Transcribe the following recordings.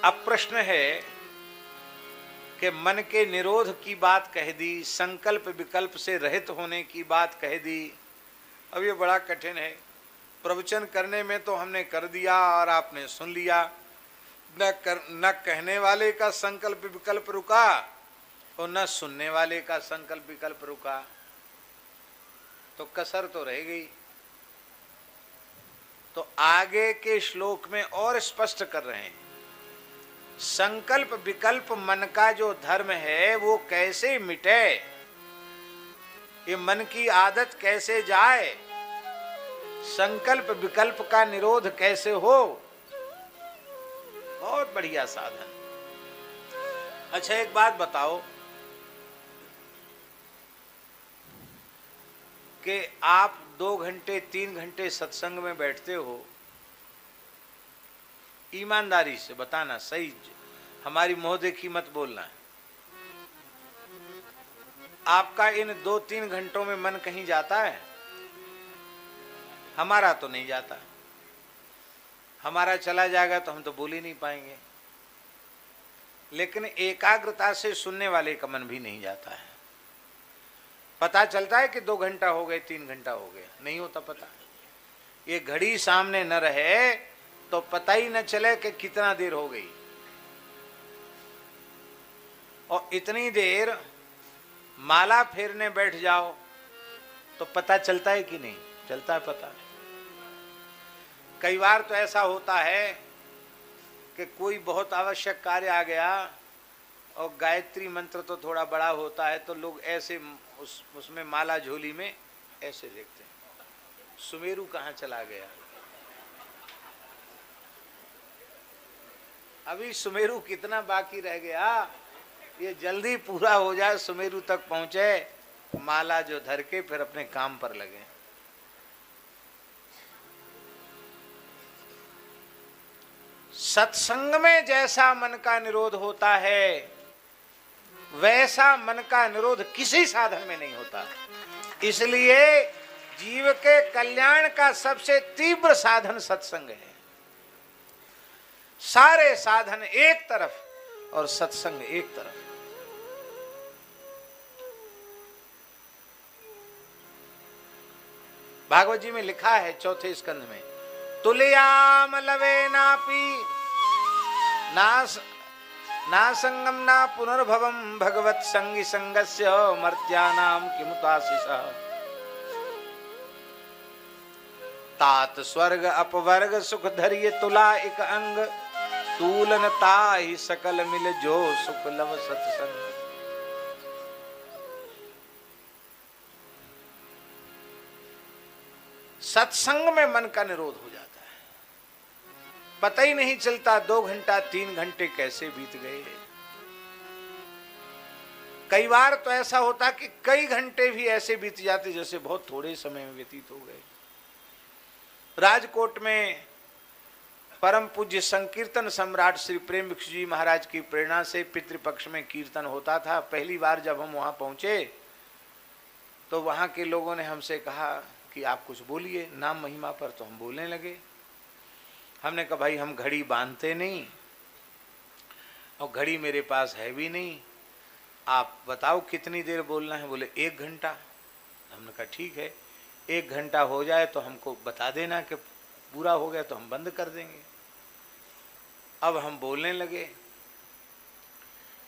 अब प्रश्न है कि मन के निरोध की बात कह दी, संकल्प विकल्प से रहित होने की बात कह दी। अब ये बड़ा कठिन है। प्रवचन करने में तो हमने कर दिया और आपने सुन लिया, न कहने वाले का संकल्प विकल्प रुका और न सुनने वाले का संकल्प विकल्प रुका, तो कसर तो रह गई। तो आगे के श्लोक में और स्पष्ट कर रहे हैं, संकल्प विकल्प मन का जो धर्म है वो कैसे मिटे, ये मन की आदत कैसे जाए, संकल्प विकल्प का निरोध कैसे हो। बहुत बढ़िया साधन। अच्छा एक बात बताओ कि आप 2 घंटे 3 घंटे सत्संग में बैठते हो, ईमानदारी से बताना, सही, हमारी मोह देखी मत बोलना। आपका इन 2-3 घंटों में मन कहीं जाता है? हमारा तो नहीं जाता। हमारा चला जाएगा तो हम तो बोल ही नहीं पाएंगे। लेकिन एकाग्रता से सुनने वाले का मन भी नहीं जाता है। पता चलता है कि 2 घंटा हो गए, 3 घंटा हो गया, नहीं होता पता। ये घड़ी सामने न रहे तो पता ही न चले कि कितना देर हो गई। और इतनी देर माला फेरने बैठ जाओ तो पता चलता है कि नहीं चलता है पता। कई बार तो ऐसा होता है कि कोई बहुत आवश्यक कार्य आ गया और गायत्री मंत्र तो थोड़ा बड़ा होता है, तो लोग ऐसे उसमें माला झोली में ऐसे देखते हैं, सुमेरु कहाँ चला गया। अभी सुमेरु कितना बाकी रह गया, ये जल्दी पूरा हो जाए, सुमेरु तक पहुंचे, माला जो धर के फिर अपने काम पर लगे। सत्संग में जैसा मन का निरोध होता है वैसा मन का निरोध किसी साधन में नहीं होता। इसलिए जीव के कल्याण का सबसे तीव्र साधन सत्संग है। सारे साधन एक तरफ और सत्संग एक तरफ। भागवत जी में लिखा है 4थे स्कंध में, तुलयाम लवे नापी ना संगम ना पुनर्भवम भगवत संगी संगस्य मर्त्यानाम किमुताशिषः तात स्वर्ग अपवर्ग सुख धरिय तुला एक अंग तूलन ताहि सकल मिल जो सुख लव सत्संग। सत्संग में मन का निरोध हो जाता है, पता ही नहीं चलता 2 घंटा 3 घंटे कैसे बीत गए। कई बार तो ऐसा होता कि कई घंटे भी ऐसे बीत जाते जैसे बहुत थोड़े समय में व्यतीत हो गए। राजकोट में परम पूज्य संकीर्तन सम्राट श्री प्रेम भिक्षु जी महाराज की प्रेरणा से पितृपक्ष में कीर्तन होता था। पहली बार जब हम वहां पहुंचे तो वहां के लोगों ने हमसे कहा कि आप कुछ बोलिए नाम महिमा पर। तो हम बोलने लगे। हमने कहा भाई हम घड़ी बांधते नहीं और घड़ी मेरे पास है भी नहीं, आप बताओ कितनी देर बोलना है। बोले 1 घंटा। हमने कहा ठीक है, 1 घंटा हो जाए तो हमको बता देना कि पूरा हो गया तो हम बंद कर देंगे। अब हम बोलने लगे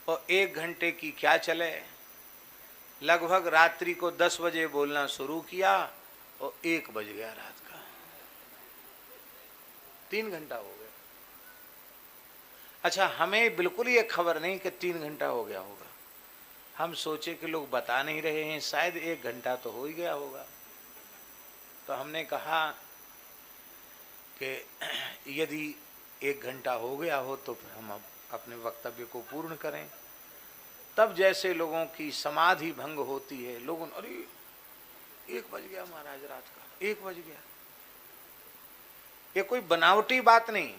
और 1 घंटे की क्या चले, लगभग रात्रि को 10 बजे बोलना शुरू किया और 1 बज गया रात का। 3 घंटा हो गया। अच्छा, हमें बिल्कुल ये खबर नहीं कि 3 घंटा हो गया होगा। हम सोचे कि लोग बता नहीं रहे हैं, शायद 1 घंटा तो हो ही गया होगा। तो हमने कहा कि यदि 1 घंटा हो गया हो तो फिर हम अपने वक्तव्य को पूर्ण करें। तब जैसे लोगों की समाधि भंग होती है, लोगों अरे 1 बज गया महाराज रात का, 1 बज गया। ये कोई बनावटी बात नहीं,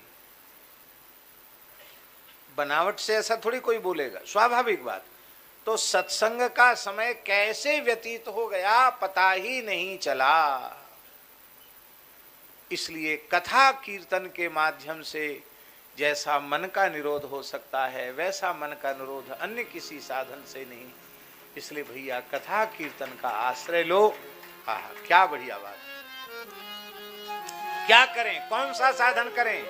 बनावट से ऐसा थोड़ी कोई बोलेगा, स्वाभाविक बात। तो सत्संग का समय कैसे व्यतीत हो गया पता ही नहीं चला। इसलिए कथा कीर्तन के माध्यम से जैसा मन का निरोध हो सकता है वैसा मन का निरोध अन्य किसी साधन से नहीं। इसलिए भैया कथा कीर्तन का आश्रय लो। हाँ, क्या बढ़िया बात। क्या करें, कौन सा साधन करें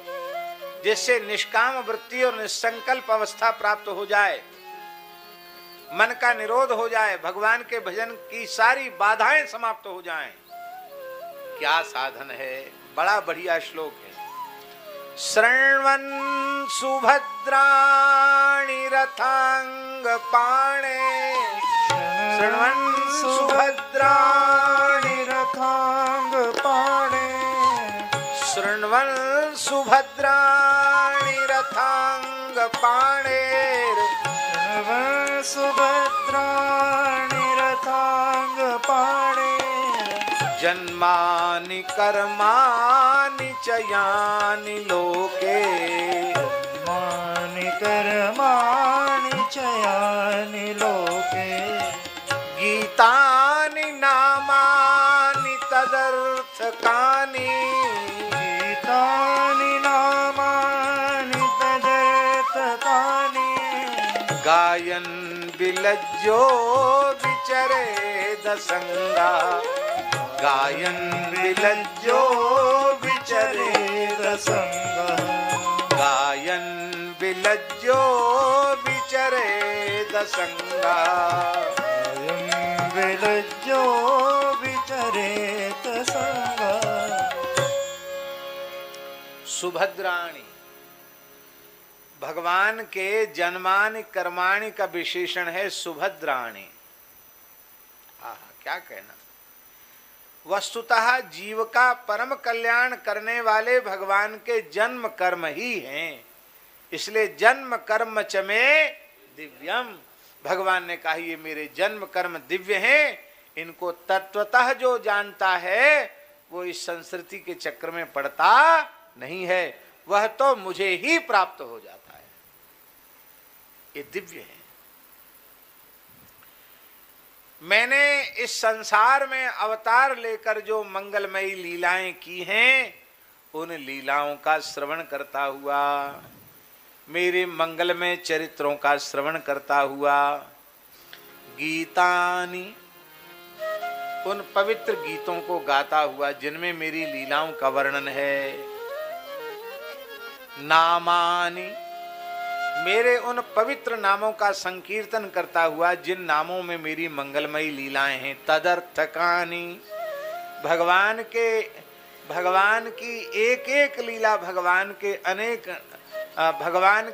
जिससे निष्काम वृत्ति और निसंकल्प अवस्था प्राप्त हो जाए, मन का निरोध हो जाए, भगवान के भजन की सारी बाधाएं समाप्त हो जाएं। क्या साधन है? बड़ा बढ़िया श्लोक है। शृण्वन् सुभद्राणि रथांग पाणे, शृण्वन् सुभद्राणि रथांग पाणे, शृण्वन् सुभद्राणि रथांग पाणे, शृण्वन् सुभद्राणि रथांग पाणे, जन्मानि कर्माणि च यानि लोके, जन्मानि कर्माणि च यानि लोके, गीतानि नामानि तदर्थकानि, गीतानि नामानि तदर्थकानि, गायन् विलज्जो विचरेद संगा, गायन् विलज्जो विचरेद संगः, गायन् विलज्जो विचरेद संगः, गायन् विलज्जो विचरेत संगः। सुभद्राणि, भगवान के जन्मानि कर्माणि का विशेषण है सुभद्राणि। क्या कहना। वस्तुतः जीव का परम कल्याण करने वाले भगवान के जन्म कर्म ही हैं। इसलिए जन्म कर्म च में दिव्यम, भगवान ने कहा ये मेरे जन्म कर्म दिव्य हैं। इनको तत्वतः जो जानता है वो इस संस्कृति के चक्र में पड़ता नहीं है, वह तो मुझे ही प्राप्त हो जाता है। ये दिव्य है। मैंने इस संसार में अवतार लेकर जो मंगलमयी लीलाएं की हैं, उन लीलाओं का श्रवण करता हुआ, मेरे मंगलमय चरित्रों का श्रवण करता हुआ, गीतानि, उन पवित्र गीतों को गाता हुआ जिनमें मेरी लीलाओं का वर्णन है, नामानि, मेरे उन पवित्र नामों का संकीर्तन करता हुआ जिन नामों में मेरी मंगलमयी लीलाएं हैं, तदर्थकानि, भगवान की एक एक लीला, भगवान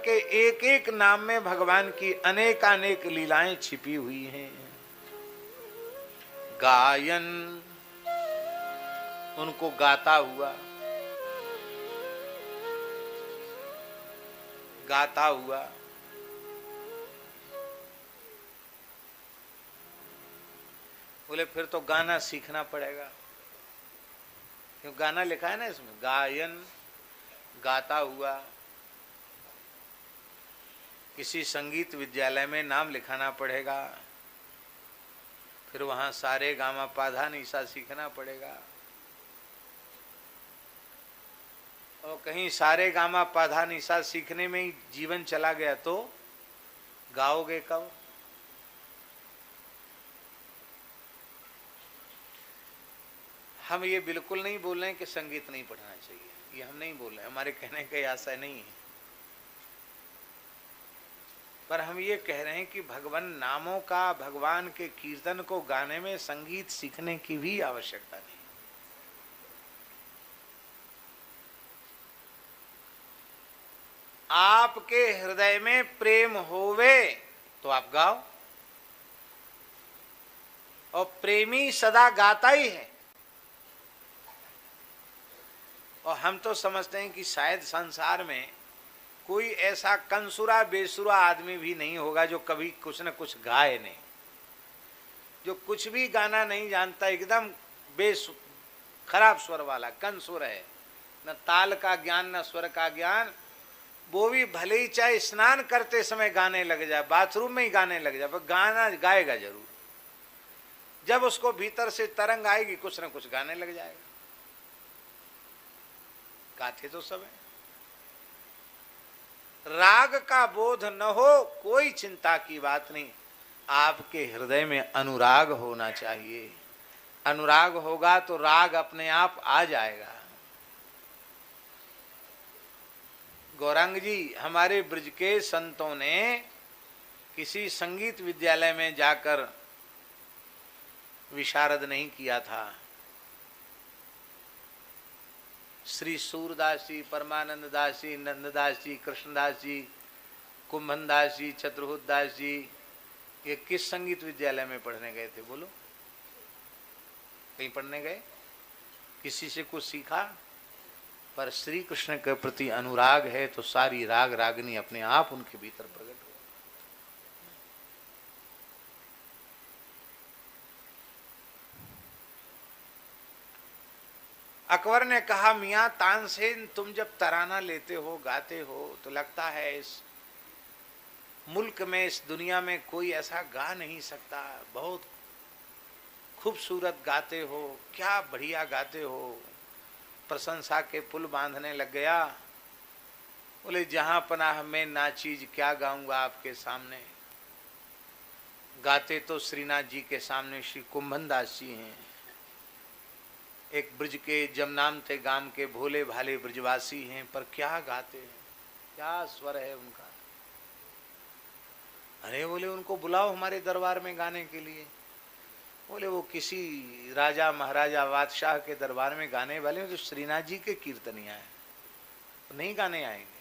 के एक एक नाम में भगवान की अनेकानेक लीलाएं छिपी हुई हैं। गायन, उनको गाता हुआ, गाता हुआ, बोले फिर तो गाना सीखना पड़ेगा, क्यों गाना लिखा है ना इसमें, गायन, गाता हुआ। किसी संगीत विद्यालय में नाम लिखाना पड़ेगा, फिर वहां सारे गामा पाधा निशा सीखना पड़ेगा, और कहीं सारे गामा पाधा निशा सीखने में ही जीवन चला गया तो गाओगे कब? हम ये बिल्कुल नहीं बोल रहे हैं कि संगीत नहीं पढ़ना चाहिए, ये हम नहीं बोल रहे, हमारे कहने का आशय नहीं है, पर हम ये कह रहे हैं कि भगवान नामों का, भगवान के कीर्तन को गाने में संगीत सीखने की भी आवश्यकता नहीं। आपके हृदय में प्रेम होवे तो आप गाओ, और प्रेमी सदा गाता ही है। और हम तो समझते हैं कि शायद संसार में कोई ऐसा कंसुरा बेसुरा आदमी भी नहीं होगा जो कभी कुछ न कुछ गाए नहीं, जो कुछ भी गाना नहीं जानता, एकदम खराब स्वर वाला कंसुर है, न ताल का ज्ञान न स्वर का ज्ञान, वो भी भले ही चाहे स्नान करते समय गाने लग जाए, बाथरूम में ही गाने लग जाए, पर गाना गाएगा जरूर। जब उसको भीतर से तरंग आएगी कुछ न कुछ गाने लग जाएगा। गाते तो सब हैं। राग का बोध न हो कोई चिंता की बात नहीं, आपके हृदय में अनुराग होना चाहिए। अनुराग होगा तो राग अपने आप आ जाएगा। गौरांग जी, हमारे ब्रज के संतों ने किसी संगीत विद्यालय में जाकर विशारद नहीं किया था। श्री सूरदास जी, परमानंद दास जी, नंददास जी, कृष्णदास जी, कुंभनदास जी, चतुर्भुजदास जी, ये किस संगीत विद्यालय में पढ़ने गए थे? बोलो, कहीं पढ़ने गए? किसी से कुछ सीखा? पर श्री कृष्ण के प्रति अनुराग है तो सारी राग रागनी अपने आप उनके भीतर प्रकट हो। अकबर ने कहा, मियां तानसेन, तुम जब तराना लेते हो, गाते हो, तो लगता है इस मुल्क में, इस दुनिया में कोई ऐसा गा नहीं सकता। बहुत खूबसूरत गाते हो, क्या बढ़िया गाते हो। प्रशंसा के पुल बांधने लग गया। बोले, जहां पनाह में ना चीज, क्या गाऊंगा आपके सामने। गाते तो श्रीनाथ जी के सामने श्री कुंभनदास जी हैं, एक ब्रज के जमनामते गांव के भोले भाले ब्रजवासी हैं, पर क्या गाते हैं, क्या स्वर है उनका। अरे बोले, उनको बुलाओ हमारे दरबार में गाने के लिए। बोले, वो किसी राजा महाराजा बादशाह के दरबार में गाने वाले हैं, तो श्रीनाथ जी के कीर्तनिया है, तो नहीं गाने आएंगे।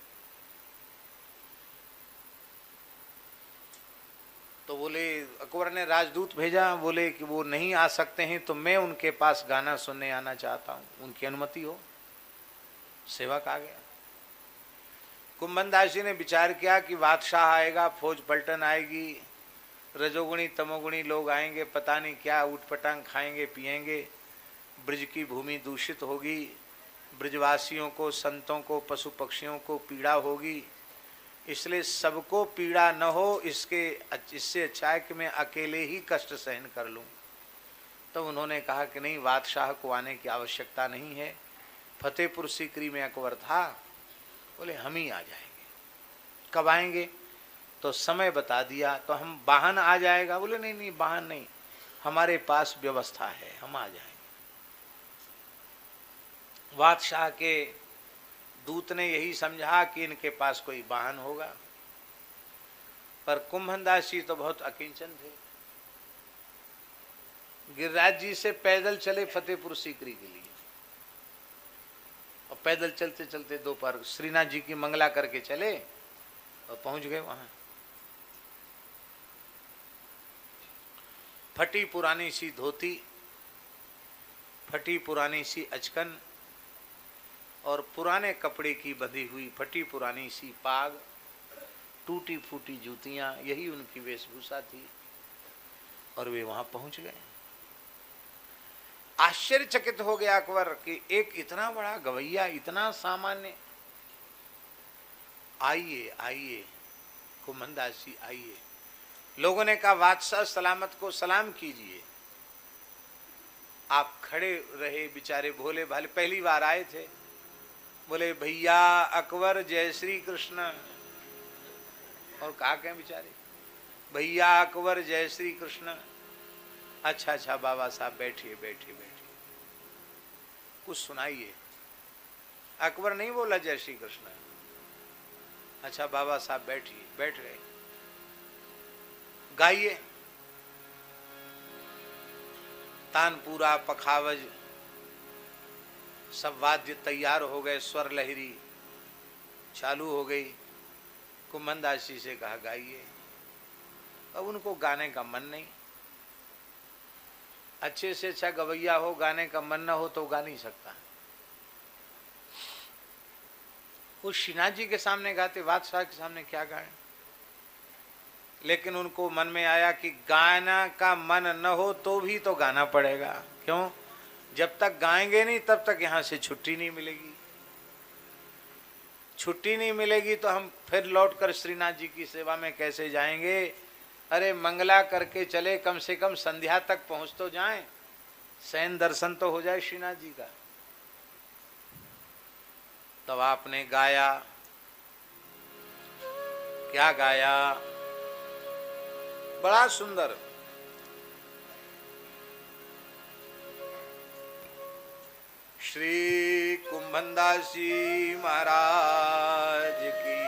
तो बोले, अकबर ने राजदूत भेजा, बोले कि वो नहीं आ सकते हैं, तो मैं उनके पास गाना सुनने आना चाहता हूँ, उनकी अनुमति हो। सेवक आ गया। कुंभनदास जी ने विचार किया कि बादशाह आएगा, फौज पलटन आएगी, रजोगुणी तमोगुणी लोग आएंगे, पता नहीं क्या उठपटांग खाएंगे पिएंगे, ब्रज की भूमि दूषित होगी, ब्रजवासियों को, संतों को, पशु पक्षियों को पीड़ा होगी, इसलिए सबको पीड़ा न हो, इससे अच्छा है कि मैं अकेले ही कष्ट सहन कर लूं। तो उन्होंने कहा कि नहीं, बादशाह को आने की आवश्यकता नहीं है। फतेहपुर सीकरी में अकबर था। बोले, हम ही आ जाएंगे। कब आएंगे? तो समय बता दिया। तो हम वाहन आ जाएगा? बोले, नहीं नहीं, वाहन नहीं, हमारे पास व्यवस्था है, हम आ जाएंगे। बादशाह के दूत ने यही समझा कि इनके पास कोई वाहन होगा, पर कुंभनदास जी तो बहुत अकिंचन थे। गिरिराज जी से पैदल चले फतेहपुर सीकरी के लिए, और पैदल चलते चलते दोपहर श्रीनाथ जी की मंगला करके चले और पहुंच गए वहां। फटी पुरानी सी धोती, फटी पुरानी सी अचकन, और पुराने कपड़े की बंधी हुई फटी पुरानी सी पाग, टूटी फूटी जूतियां, यही उनकी वेशभूषा थी। और वे वहां पहुंच गए। आश्चर्यचकित हो गया अकबर कि एक इतना बड़ा गवैया, इतना सामान्य। आइए आइए कुंभनदास जी, आइए। लोगों ने कहा, बादशाह सलामत को सलाम कीजिए। आप खड़े रहे, बेचारे भोले भाले पहली बार आए थे। बोले, भैया अकबर, जय श्री कृष्ण। और कहा क्या बेचारे, भैया अकबर, जय श्री कृष्ण। अच्छा अच्छा बाबा साहब, बैठिए बैठिए बैठिए, कुछ सुनाइए। अकबर नहीं बोला जय श्री कृष्ण। अच्छा बाबा साहब बैठिए। बैठ गए। गाइए। तानपूरा, पखावज, सब वाद्य तैयार हो गए, स्वर लहरी चालू हो गई। कुंभनदास जी से कहा, गाइए। अब उनको गाने का मन नहीं। अच्छे से अच्छा गवैया हो, गाने का मन न हो तो गा नहीं सकता। वो श्रीनाथ जी के सामने गाते, बादशाह के सामने क्या गाए। लेकिन उनको मन में आया कि गाना का मन न हो तो भी तो गाना पड़ेगा। क्यों? जब तक गाएंगे नहीं तब तक यहां से छुट्टी नहीं मिलेगी। छुट्टी नहीं मिलेगी तो हम फिर लौटकर श्रीनाथ जी की सेवा में कैसे जाएंगे। अरे मंगला करके चले, कम से कम संध्या तक पहुंच तो जाएं, शयन दर्शन तो हो जाए श्रीनाथ जी का। तब आपने गाया, क्या गाया? बड़ा सुंदर। श्री कुंभनदास जी महाराज की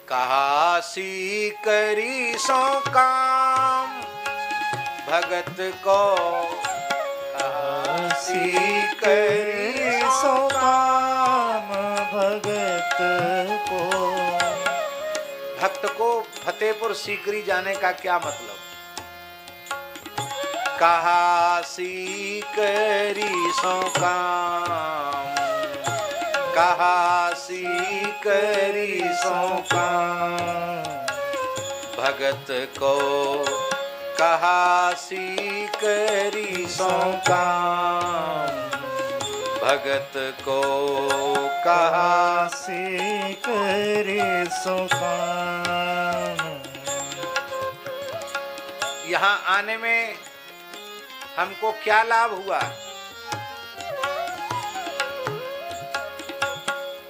कहासी करी सो काम भगत को, कहासी करी सो काम भगत को। भक्त को फतेहपुर सीकरी जाने का क्या मतलब? कहासी करी सो काम, कहासी करी सो काम भगत को, कहासी करी सो काम भगत को, कहासी करी सो काम। यहाँ आने में हमको क्या लाभ हुआ?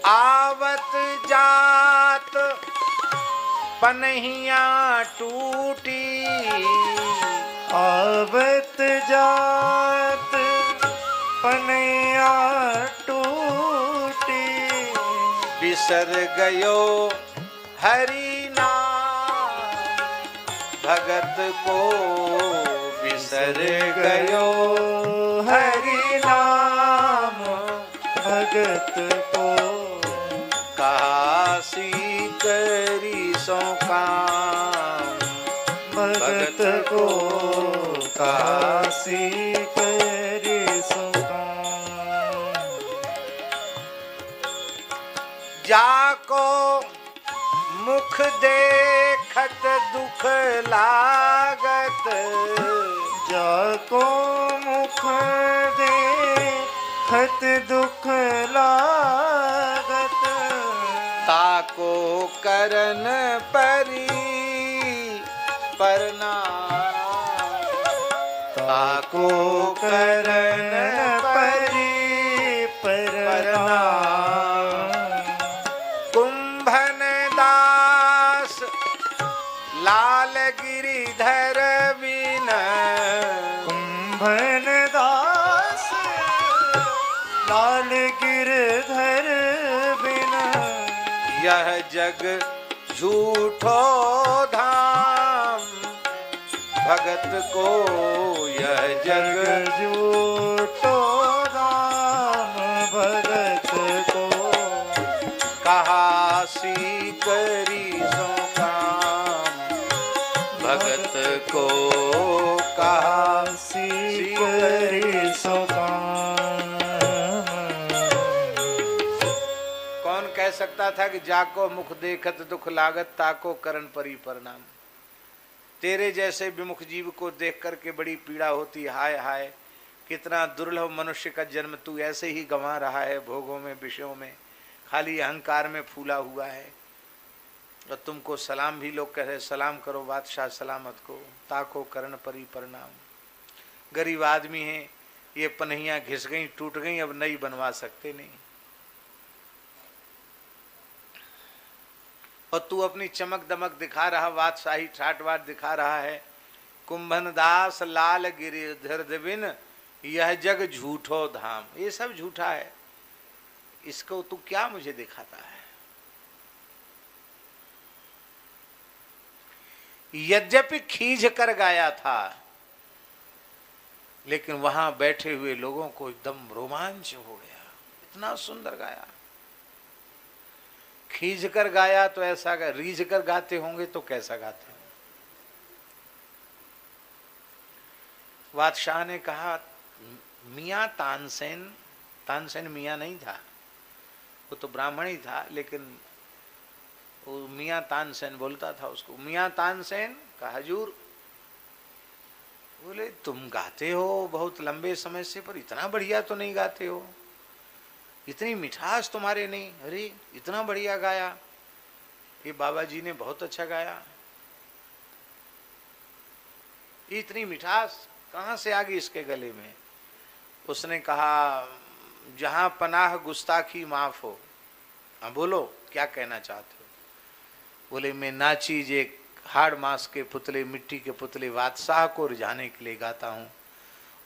आवत जात पनहिया टूटी, आवत जात पनैया टूटी। बिसर गयो हरि नाम भगत को, बिसर गयो हरि नाम भगत को। कहासी करी सो काम भगत को, कहासी करी सो काम। जाको मुख देखत दुख लागत, जाको मुख देखत दुख लागत। ताको करन परी प्रणाम, ताको करन परी प्रणाम। कुंभन दास लाल गिरिधर बिन, कुंभन दास लाल गिरधर बिन। यह जग झूठो धाम भगत को, यह जग झूठो धाम भगत को। कहासी करी सो काम भगत को, कहासी करी सो काम। कौन कह सकता था कि जाको मुख देखत दुख लागत, ताको करण परी प्रणाम। तेरे जैसे विमुख जीव को देख करके बड़ी पीड़ा होती। हाय हाय, कितना दुर्लभ मनुष्य का जन्म तू ऐसे ही गंवा रहा है, भोगों में विषयों में, खाली अहंकार में फूला हुआ है। और तुमको सलाम भी लोग कह रहे, सलाम करो बादशाह सलामत को, ताको करण परी प्रणाम। गरीब आदमी है, ये पनहियां घिस गई टूट गई, अब नई बनवा सकते नहीं। और तू अपनी चमक दमक दिखा रहा, बादशाही ठाट बाट दिखा रहा है। कुंभन दास लाल गिरिधर बिन, यह जग झूठो धाम। ये सब झूठा है, इसको तू क्या मुझे दिखाता है? यद्यपि खींच कर गाया था, लेकिन वहां बैठे हुए लोगों को एकदम रोमांच हो गया। इतना सुंदर गाया। खींच कर गाया तो ऐसा गा, रीझ कर गाते होंगे तो कैसा गाते होंगे? बादशाह ने कहा, मियाँ तानसेन, तानसेन मियाँ नहीं था, वो तो ब्राह्मण ही था, लेकिन वो मियाँ तानसेन बोलता था उसको। मियाँ तानसेन का हजूर। बोले, तुम गाते हो बहुत लंबे समय से, पर इतना बढ़िया तो नहीं गाते हो, इतनी मिठास तुम्हारे नहीं। अरे इतना बढ़िया गाया, ये बाबा जी ने बहुत अच्छा गाया, इतनी मिठास कहाँ से आ गई इसके गले में? उसने कहा जहां पनाह गुस्ताखी माफ हो। हाँ बोलो क्या कहना चाहते हो? बोले मैं नाची जे हाड़ मांस के पुतले, मिट्टी के पुतले बादशाह को रिझाने के लिए गाता हूं,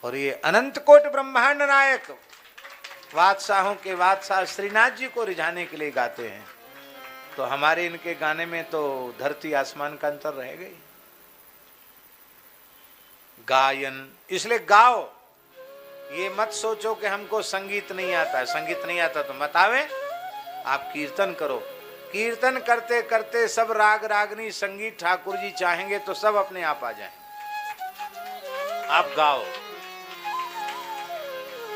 और ये अनंत कोट ब्रह्मांड नायक बादशाहों के बादशाह श्रीनाथ जी को रिझाने के लिए गाते हैं। तो हमारे इनके गाने में तो धरती आसमान का अंतर रह गई। गायन इसलिए गाओ, ये मत सोचो कि हमको संगीत नहीं आता है। संगीत नहीं आता तो मत आवे, आप कीर्तन करो। कीर्तन करते करते सब राग रागनी संगीत ठाकुर जी चाहेंगे तो सब अपने आप आ जाएं। आप गाओ।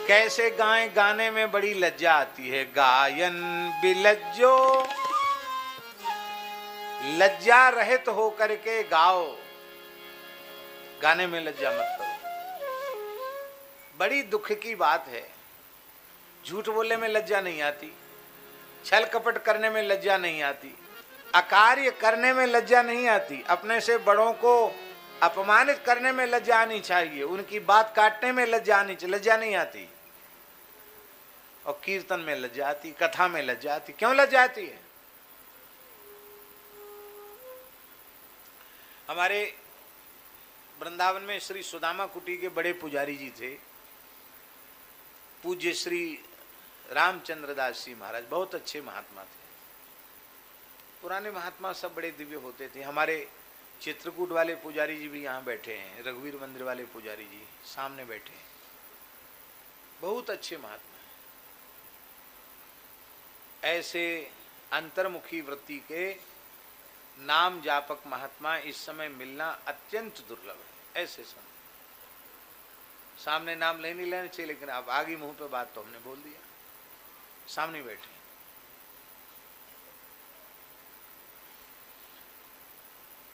कैसे गाएं? गाने में बड़ी लज्जा आती है। गायन बिलज्जो, लज्जा रहित हो करके गाओ। गाने में लज्जा मत करो। बड़ी दुख की बात है, झूठ बोलने में लज्जा नहीं आती, छल कपट करने में लज्जा नहीं आती, अकार्य करने में लज्जा नहीं आती, अपने से बड़ों को अपमानित करने में लज्जा आनी चाहिए, उनकी बात काटने में लज्जा आनी चाहिए, लज्जा नहीं आती। और कीर्तन में लज्जा आती, कथा में लज्जा आती। क्यों लज्जा आती है? हमारे वृंदावन में श्री सुदामा कुटी के बड़े पुजारी जी थे, पूज्य श्री रामचंद्र दास जी महाराज। बहुत अच्छे महात्मा थे। पुराने महात्मा सब बड़े दिव्य होते थे। हमारे चित्रकूट वाले पुजारी जी भी यहाँ बैठे हैं, रघुवीर मंदिर वाले पुजारी जी सामने बैठे हैं, बहुत अच्छे महात्मा। ऐसे अंतर्मुखी वृत्ति के नाम जापक महात्मा इस समय मिलना अत्यंत दुर्लभ है। ऐसे समय सामने नाम ले नहीं लेना चाहिए, लेकिन आप आगे मुंह पे बात तो हमने बोल दिया, सामने बैठे।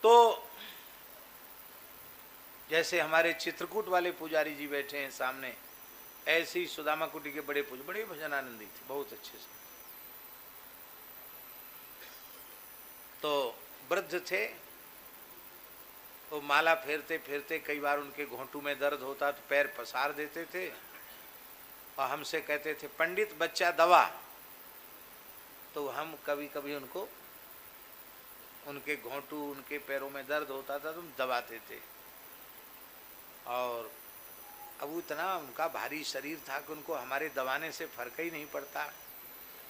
तो जैसे हमारे चित्रकूट वाले पुजारी जी बैठे हैं सामने, ऐसे ही सुदामा कुटी के बड़े भजनानंदी थे, बहुत अच्छे से। तो वृद्ध थे, तो माला फेरते फेरते कई बार उनके घोंटू में दर्द होता तो पैर पसार देते थे और हमसे कहते थे पंडित बच्चा दवा। तो हम कभी कभी उनको, उनके घोंटू उनके पैरों में दर्द होता था तो हम दबाते थे। और अब इतना उनका भारी शरीर था कि उनको हमारे दबाने से फर्क ही नहीं पड़ता।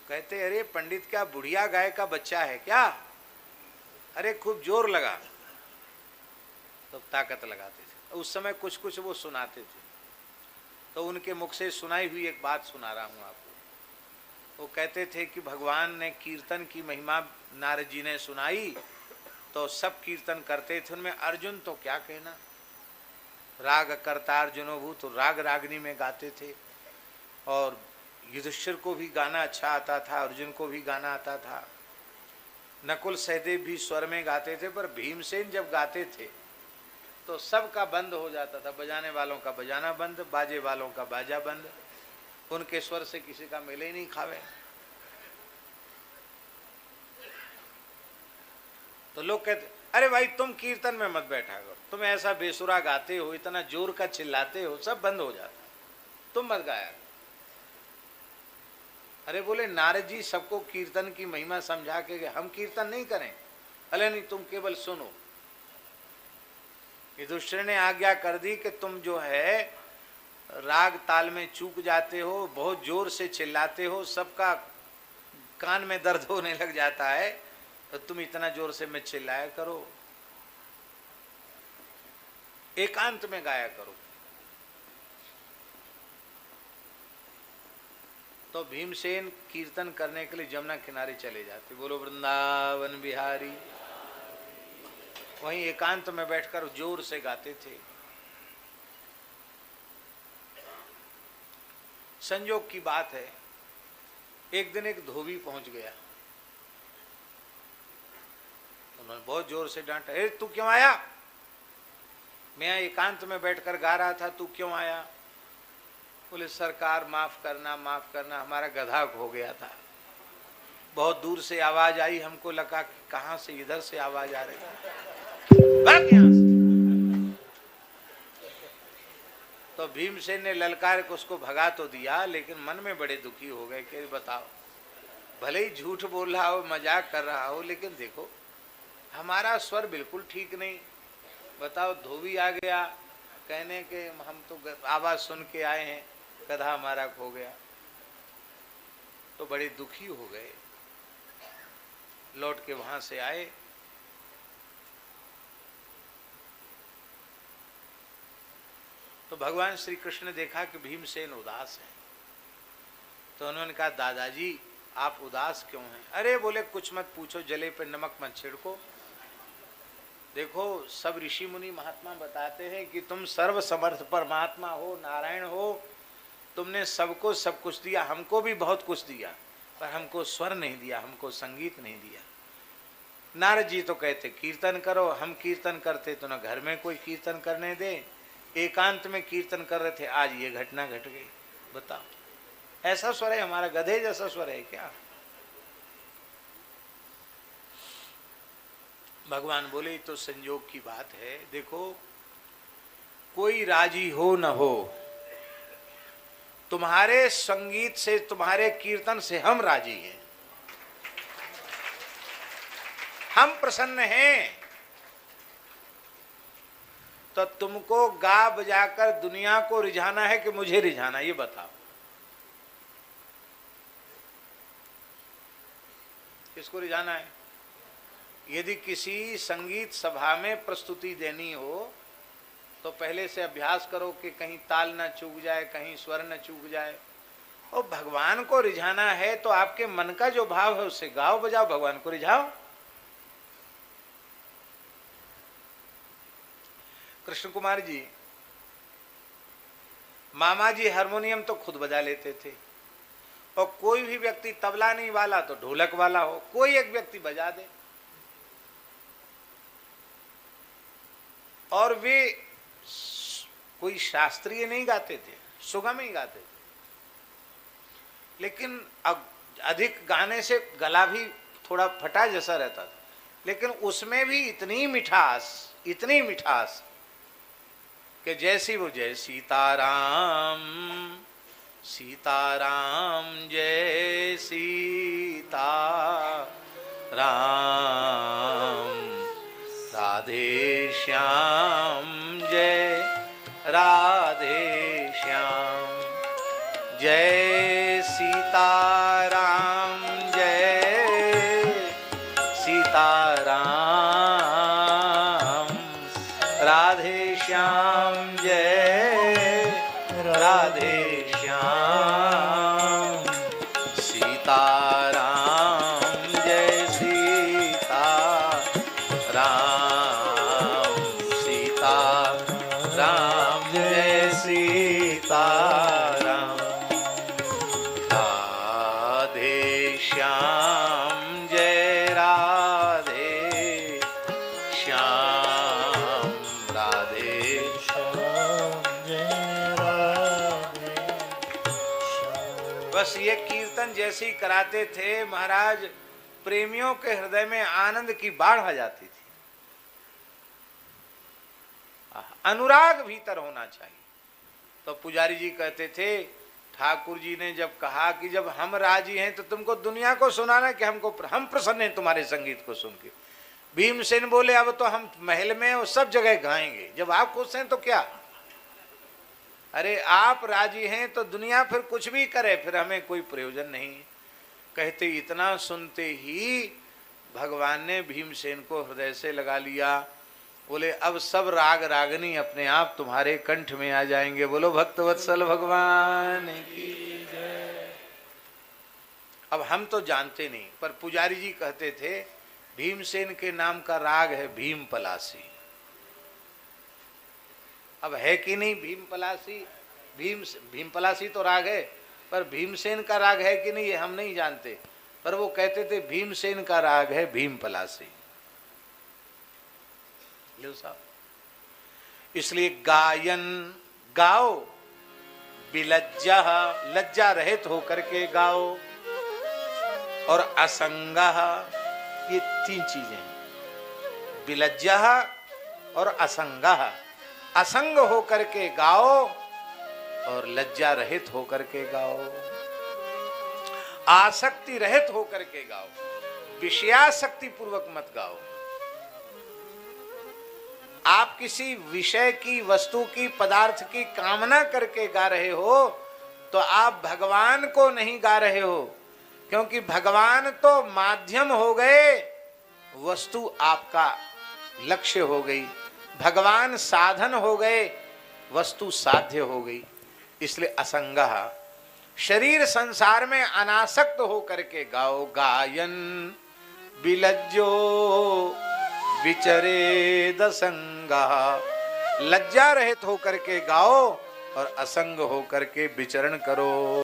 कहते अरे पंडित क्या बुढ़िया गाय का बच्चा है क्या? अरे खूब जोर लगा, तो ताकत लगाते थे। उस समय कुछ कुछ वो सुनाते थे, तो उनके मुख से सुनाई हुई एक बात सुना रहा हूँ आपको। वो कहते थे कि भगवान ने कीर्तन की महिमा नारद जी ने सुनाई तो सब कीर्तन करते थे। उनमें अर्जुन तो क्या कहना, राग करता अर्जुनो भूत, तो राग रागनी में गाते थे। और युधिष्ठिर को भी गाना अच्छा आता था, अर्जुन को भी गाना आता था, नकुल सहदेव भी स्वर में गाते थे। पर भीमसेन जब गाते थे तो सबका बंद हो जाता था, बजाने वालों का बजाना बंद, बाजे वालों का बाजा बंद, उनके स्वर से किसी का मेले ही नहीं खावे। तो लोग कहते अरे भाई तुम कीर्तन में मत बैठा करो, तुम ऐसा बेसुरा गाते हो, इतना जोर का चिल्लाते हो, सब बंद हो जाता, तुम मत गाया। अरे बोले नारद जी सबको कीर्तन की महिमा समझा के हम कीर्तन नहीं करें। अरे नहीं, तुम केवल सुनो। युधिष्ठिर ने आज्ञा कर दी कि तुम जो है राग ताल में चूक जाते हो, बहुत जोर से चिल्लाते हो, सबका कान में दर्द होने लग जाता है, तो तुम इतना जोर से मत चिल्लाया करो, एकांत में गाया करो। तो भीमसेन कीर्तन करने के लिए जमुना किनारे चले जाते। बोलो वृंदावन बिहारी। वहीं एकांत में बैठकर जोर से गाते थे। संयोग की बात है, एक दिन एक धोबी पहुंच गया, उन्होंने बहुत जोर से डांटा, अरे तू क्यों आया? मैं एकांत में बैठकर गा रहा था, तू क्यों आया? बोले सरकार माफ करना, माफ करना, हमारा गधा हो गया था, बहुत दूर से आवाज आई, हमको लगा कि कहां से इधर से आवाज आ रही है, भाग यहां से। तो भीमसेन ने ललकार के उसको भगा तो दिया, लेकिन मन में बड़े दुखी हो गए कि बताओ, भले ही झूठ बोल रहा हो, मजाक कर रहा हो, लेकिन देखो हमारा स्वर बिल्कुल ठीक नहीं। बताओ, धोबी आ गया कहने के हम तो आवाज सुन के आए हैं, गधा हमारा खो गया। तो बड़े दुखी हो गए, लौट के वहां से आए। तो भगवान श्री कृष्ण ने देखा कि भीमसेन उदास है, तो उन्होंने कहा दादाजी आप उदास क्यों हैं? अरे बोले कुछ मत पूछो, जले पे नमक मत छिड़को। देखो सब ऋषि मुनि महात्मा बताते हैं कि तुम सर्व समर्थ परमात्मा हो, नारायण हो, तुमने सबको सब कुछ दिया, हमको भी बहुत कुछ दिया, पर हमको स्वर नहीं दिया, हमको संगीत नहीं दिया। नारद जी तो कहते कीर्तन करो, हम कीर्तन करते तो न घर में कोई कीर्तन करने दे, एकांत में कीर्तन कर रहे थे, आज ये घटना घट गई। बताओ, ऐसा स्वर है हमारा? गधे जैसा स्वर है क्या? भगवान बोले तो संयोग की बात है। देखो कोई राजी हो न हो, तुम्हारे संगीत से, तुम्हारे कीर्तन से हम राजी हैं, हम प्रसन्न हैं। तो तुमको गा बजाकर दुनिया को रिझाना है कि मुझे रिझाना? ये बताओ, किसको रिझाना है? यदि किसी संगीत सभा में प्रस्तुति देनी हो तो पहले से अभ्यास करो कि कहीं ताल न चूक जाए, कहीं स्वर न चूक जाए। और भगवान को रिझाना है तो आपके मन का जो भाव है उससे गाओ बजाओ, भगवान को रिझाओ। कृष्ण कुमार जी, मामा जी हारमोनियम तो खुद बजा लेते थे, और कोई भी व्यक्ति तबला नहीं वाला तो ढोलक वाला हो, कोई एक व्यक्ति बजा दे, और वे कोई शास्त्रीय नहीं गाते थे, सुगम ही गाते थे। लेकिन अधिक गाने से गला भी थोड़ा फटा जैसा रहता था, लेकिन उसमें भी इतनी मिठास, इतनी मिठास कि जैसी वो जय सीताराम सीताराम जय सीता राम राधे श्याम जय राधे श्याम जय सीताराम जय सीताराम राधे श्याम जय राधे श्याम सीताराम जय सीता राम सीता राम जय सीता राम राधे श्याम जय राधे श्याम राधे बस ये कीर्तन जैसे ही कराते थे महाराज, प्रेमियों के हृदय में आनंद की बाढ़ आ जाती थी। अनुराग भीतर होना चाहिए। तो पुजारी जी कहते थे, ठाकुर जी ने जब कहा कि जब हम राजी हैं तो तुमको दुनिया को सुनाना कि हम प्रसन्न हैं तुम्हारे संगीत को सुन के। भीमसेन बोले अब तो हम महल में और सब जगह गाएंगे, जब आप खुश हैं तो क्या? अरे आप राजी हैं तो दुनिया फिर कुछ भी करे, फिर हमें कोई प्रयोजन नहीं। कहते इतना सुनते ही भगवान ने भीमसेन को हृदय से लगा लिया। बोले अब सब राग रागनी अपने आप तुम्हारे कंठ में आ जाएंगे। बोलो भक्तवत्सल भगवान की जय। अब हम तो जानते नहीं, पर पुजारी जी कहते थे भीमसेन के नाम का राग है भीम पलासी। अब है कि नहीं भीम पलासी? भीम पलासी तो राग है, पर भीमसेन का राग है कि नहीं ये हम नहीं जानते, पर वो कहते थे भीमसेन का राग है भीम पलासी। लो साहब, इसलिए गायन गाओ बिलज्जा, लज्जा रहित होकर के गाओ, और असंगा, ये तीन चीजें हैं, बिलज्जा और असंगा। असंग होकर के गाओ और लज्जा रहित होकर के गाओ, आसक्ति रहित होकर के गाओ, विषयासक्ति पूर्वक मत गाओ। आप किसी विषय की, वस्तु की, पदार्थ की कामना करके गा रहे हो तो आप भगवान को नहीं गा रहे हो, क्योंकि भगवान तो माध्यम हो गए, वस्तु आपका लक्ष्य हो गई। भगवान साधन हो गए, वस्तु साध्य हो गई। इसलिए असंगः, शरीर संसार में अनासक्त हो करके गाओ। गायन विलज्जो विचरेद असंगः, लज्जा रहित होकर के गाओ और असंग होकर के विचरण करो।